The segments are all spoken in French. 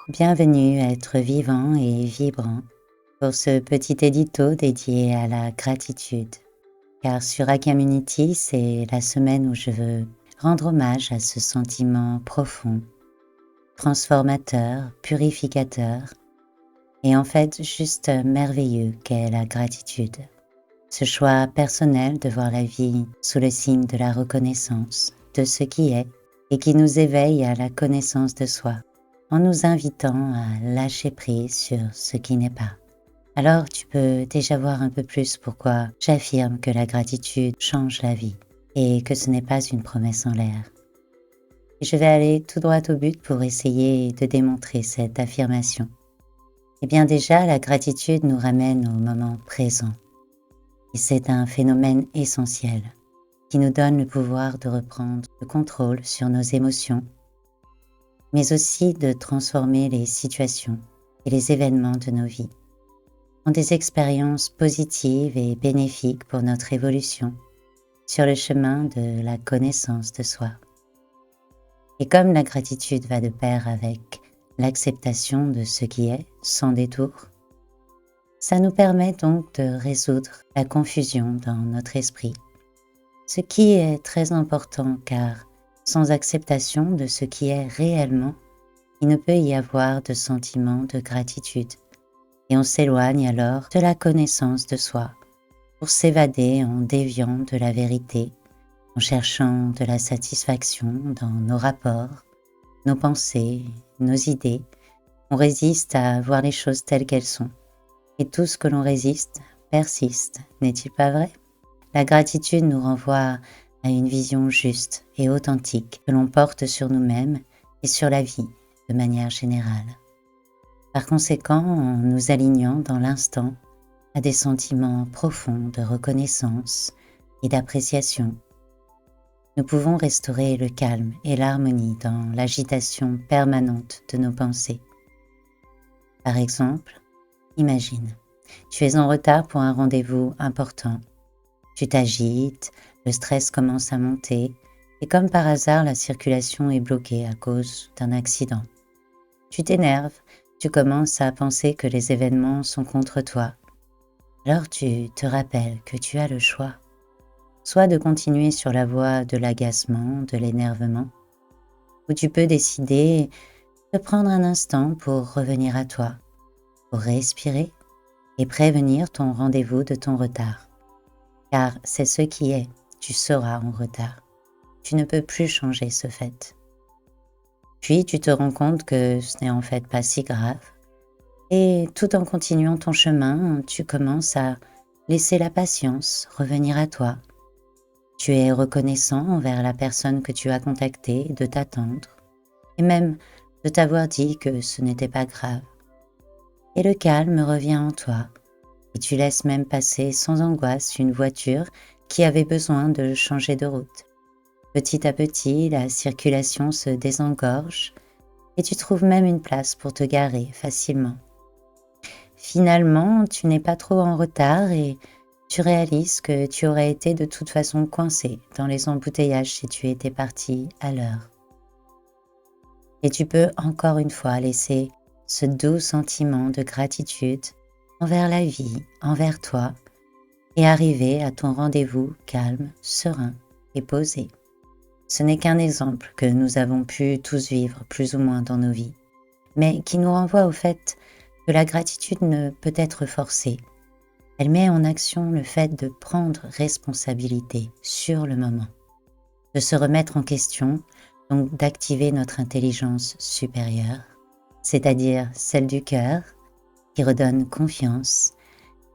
Bienvenue à être vivant et vibrant pour ce petit édito dédié à la gratitude. Car sur Community, c'est la semaine où je veux rendre hommage à ce sentiment profond, transformateur, purificateur et en fait juste merveilleux qu'est la gratitude. Ce choix personnel de voir la vie sous le signe de la reconnaissance de ce qui est et qui nous éveille à la connaissance de soi, en nous invitant à lâcher prise sur ce qui n'est pas. Alors tu peux déjà voir un peu plus pourquoi j'affirme que la gratitude change la vie et que ce n'est pas une promesse en l'air. Et je vais aller tout droit au but pour essayer de démontrer cette affirmation. Eh bien déjà, la gratitude nous ramène au moment présent. Et c'est un phénomène essentiel qui nous donne le pouvoir de reprendre le contrôle sur nos émotions, mais aussi de transformer les situations et les événements de nos vies en des expériences positives et bénéfiques pour notre évolution sur le chemin de la connaissance de soi. Et comme la gratitude va de pair avec l'acceptation de ce qui est sans détour, ça nous permet donc de résoudre la confusion dans notre esprit, ce qui est très important car sans acceptation de ce qui est réellement, il ne peut y avoir de sentiment de gratitude et on s'éloigne alors de la connaissance de soi pour s'évader en déviant de la vérité, en cherchant de la satisfaction dans nos rapports, nos pensées, nos idées. On résiste à voir les choses telles qu'elles sont. Et tout ce que l'on résiste persiste, n'est-il pas vrai? La gratitude nous renvoie à une vision juste et authentique que l'on porte sur nous-mêmes et sur la vie de manière générale. Par conséquent, en nous alignant dans l'instant à des sentiments profonds de reconnaissance et d'appréciation, nous pouvons restaurer le calme et l'harmonie dans l'agitation permanente de nos pensées. Par exemple, imagine, tu es en retard pour un rendez-vous important. Tu t'agites, le stress commence à monter et comme par hasard, la circulation est bloquée à cause d'un accident. Tu t'énerves, tu commences à penser que les événements sont contre toi. Alors tu te rappelles que tu as le choix, soit de continuer sur la voie de l'agacement, de l'énervement, ou tu peux décider de prendre un instant pour revenir à toi, pour respirer et prévenir ton rendez-vous de ton retard. Car c'est ce qui est, tu seras en retard. Tu ne peux plus changer ce fait. Puis tu te rends compte que ce n'est en fait pas si grave. Et tout en continuant ton chemin, tu commences à laisser la patience revenir à toi. Tu es reconnaissant envers la personne que tu as contactée de t'attendre et même de t'avoir dit que ce n'était pas grave. Et le calme revient en toi et tu laisses même passer sans angoisse une voiture qui avait besoin de changer de route. Petit à petit, la circulation se désengorge et tu trouves même une place pour te garer facilement. Finalement, tu n'es pas trop en retard et tu réalises que tu aurais été de toute façon coincé dans les embouteillages si tu étais parti à l'heure. Et tu peux encore une fois laisser ce doux sentiment de gratitude envers la vie, envers toi, et arriver à ton rendez-vous calme, serein et posé. Ce n'est qu'un exemple que nous avons pu tous vivre plus ou moins dans nos vies, mais qui nous renvoie au fait que la gratitude ne peut être forcée. Elle met en action le fait de prendre responsabilité sur le moment, de se remettre en question, donc d'activer notre intelligence supérieure, c'est-à-dire celle du cœur, qui redonne confiance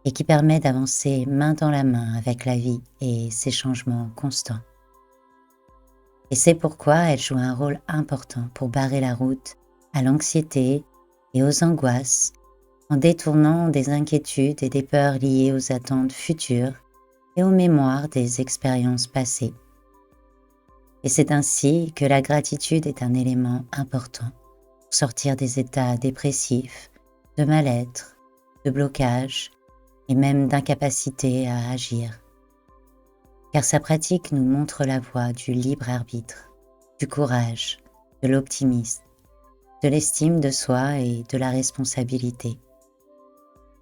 et qui permet d'avancer main dans la main avec la vie et ses changements constants. Et c'est pourquoi elle joue un rôle important pour barrer la route à l'anxiété et aux angoisses, en détournant des inquiétudes et des peurs liées aux attentes futures et aux mémoires des expériences passées. Et c'est ainsi que la gratitude est un élément important pour sortir des états dépressifs, de mal-être, de blocage et même d'incapacité à agir. Car sa pratique nous montre la voie du libre arbitre, du courage, de l'optimisme, de l'estime de soi et de la responsabilité.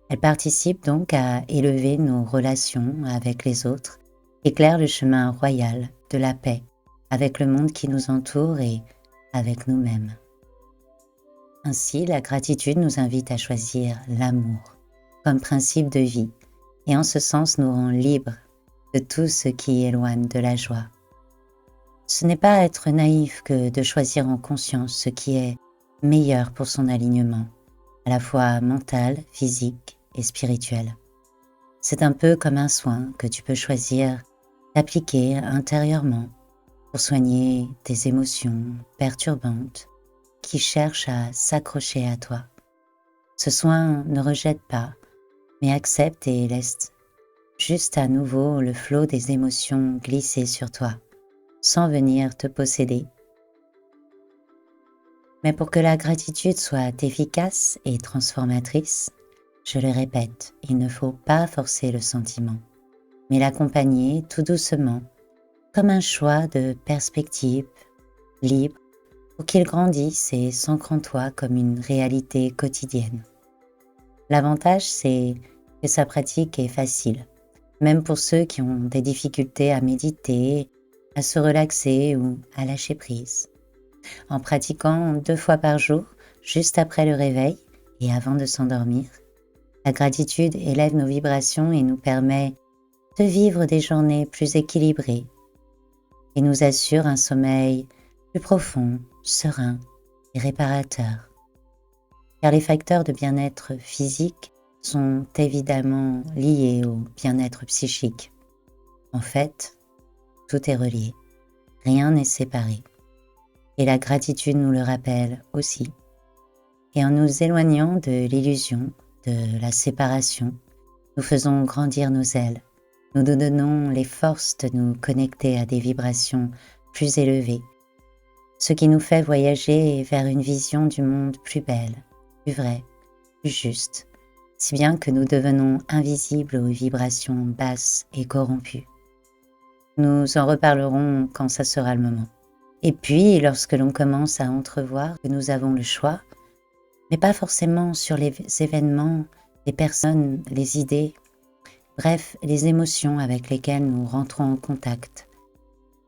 Elle participe donc à élever nos relations avec les autres, éclaire le chemin royal de la paix avec le monde qui nous entoure et avec nous-mêmes. Ainsi, la gratitude nous invite à choisir l'amour comme principe de vie et en ce sens nous rend libres de tout ce qui éloigne de la joie. Ce n'est pas être naïf que de choisir en conscience ce qui est meilleur pour son alignement, à la fois mental, physique et spirituel. C'est un peu comme un soin que tu peux choisir d'appliquer intérieurement pour soigner tes émotions perturbantes qui cherchent à s'accrocher à toi. Ce soin ne rejette pas, mais accepte et laisse juste à nouveau le flot des émotions glisser sur toi, sans venir te posséder. Mais pour que la gratitude soit efficace et transformatrice, je le répète, il ne faut pas forcer le sentiment, mais l'accompagner tout doucement, comme un choix de perspective libre pour qu'il grandisse et s'ancre en toi comme une réalité quotidienne. L'avantage, c'est que sa pratique est facile, même pour ceux qui ont des difficultés à méditer, à se relaxer ou à lâcher prise. En pratiquant 2 fois par jour, juste après le réveil et avant de s'endormir, la gratitude élève nos vibrations et nous permet de vivre des journées plus équilibrées et nous assure un sommeil plus profond, serein et réparateur. Car les facteurs de bien-être physique sont évidemment liés au bien-être psychique. En fait, tout est relié, rien n'est séparé. Et la gratitude nous le rappelle aussi. Et en nous éloignant de l'illusion, de la séparation, nous faisons grandir nos ailes. Nous nous donnons les forces de nous connecter à des vibrations plus élevées, ce qui nous fait voyager vers une vision du monde plus belle, plus vraie, plus juste, si bien que nous devenons invisibles aux vibrations basses et corrompues. Nous en reparlerons quand ça sera le moment. Et puis, lorsque l'on commence à entrevoir que nous avons le choix, mais pas forcément sur les événements, les personnes, les idées, bref, les émotions avec lesquelles nous rentrons en contact,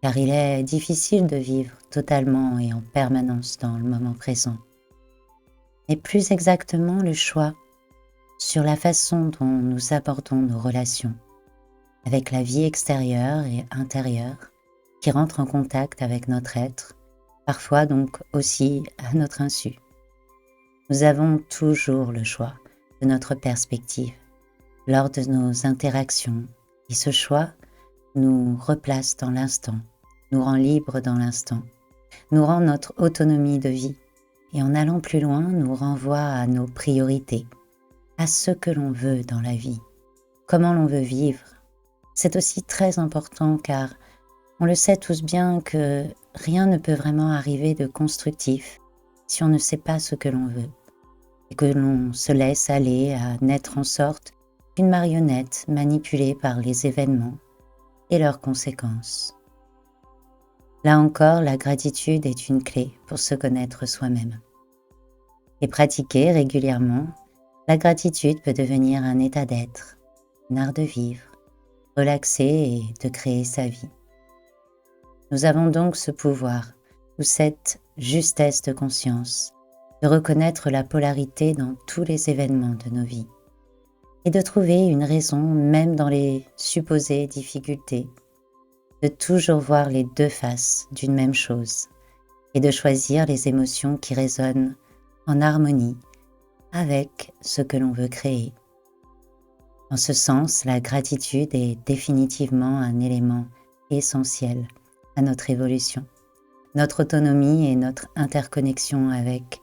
car il est difficile de vivre totalement et en permanence dans le moment présent. Mais plus exactement le choix sur la façon dont nous abordons nos relations, avec la vie extérieure et intérieure, qui rentre en contact avec notre être, parfois donc aussi à notre insu. Nous avons toujours le choix de notre perspective lors de nos interactions et ce choix nous replace dans l'instant, nous rend libres dans l'instant, nous rend notre autonomie de vie et en allant plus loin nous renvoie à nos priorités, à ce que l'on veut dans la vie, comment l'on veut vivre. C'est aussi très important car on le sait tous bien que rien ne peut vraiment arriver de constructif si on ne sait pas ce que l'on veut et que l'on se laisse aller à n'être en sorte qu'une marionnette manipulée par les événements et leurs conséquences. Là encore, la gratitude est une clé pour se connaître soi-même. Et pratiquer régulièrement, la gratitude peut devenir un état d'être, un art de vivre, relaxer et de créer sa vie. Nous avons donc ce pouvoir, ou cette justesse de conscience, de reconnaître la polarité dans tous les événements de nos vies, et de trouver une raison même dans les supposées difficultés, de toujours voir les 2 faces d'une même chose, et de choisir les émotions qui résonnent en harmonie avec ce que l'on veut créer. En ce sens, la gratitude est définitivement un élément essentiel à notre évolution, notre autonomie et notre interconnexion avec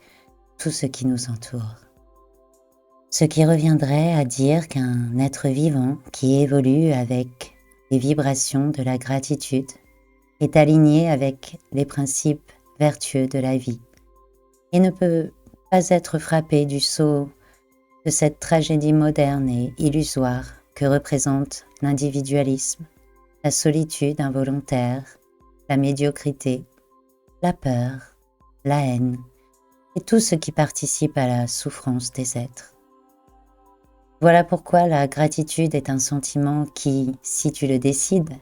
tout ce qui nous entoure. Ce qui reviendrait à dire qu'un être vivant qui évolue avec les vibrations de la gratitude est aligné avec les principes vertueux de la vie et ne peut pas être frappé du sceau de cette tragédie moderne et illusoire que représente l'individualisme, la solitude involontaire, la médiocrité, la peur, la haine et tout ce qui participe à la souffrance des êtres. Voilà pourquoi la gratitude est un sentiment qui, si tu le décides,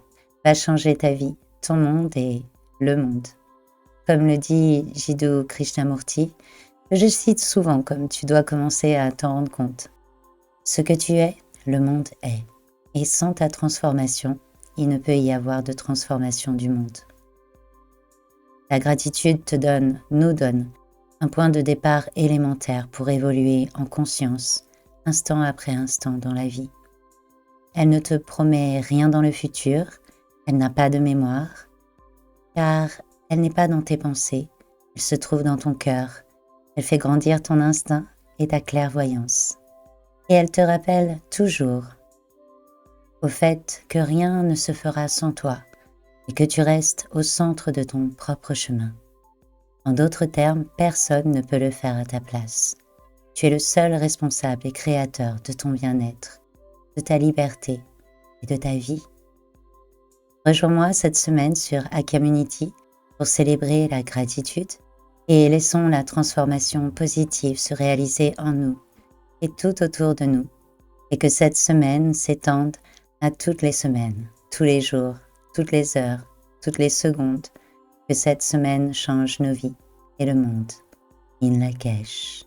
va changer ta vie, ton monde et le monde. Comme le dit Jiddu Krishnamurti, que je cite souvent comme tu dois commencer à t'en rendre compte. Ce que tu es, le monde est. Et sans ta transformation, il ne peut y avoir de transformation du monde. La gratitude nous donne, un point de départ élémentaire pour évoluer en conscience, instant après instant dans la vie. Elle ne te promet rien dans le futur, elle n'a pas de mémoire, car elle n'est pas dans tes pensées, elle se trouve dans ton cœur, elle fait grandir ton instinct et ta clairvoyance. Et elle te rappelle toujours au fait que rien ne se fera sans toi et que tu restes au centre de ton propre chemin. En d'autres termes, personne ne peut le faire à ta place. Tu es le seul responsable et créateur de ton bien-être, de ta liberté et de ta vie. Rejoins-moi cette semaine sur Community pour célébrer la gratitude et laissons la transformation positive se réaliser en nous et tout autour de nous, et que cette semaine s'étende à toutes les semaines, tous les jours, toutes les heures, toutes les secondes, que cette semaine change nos vies et le monde. In Lakesh.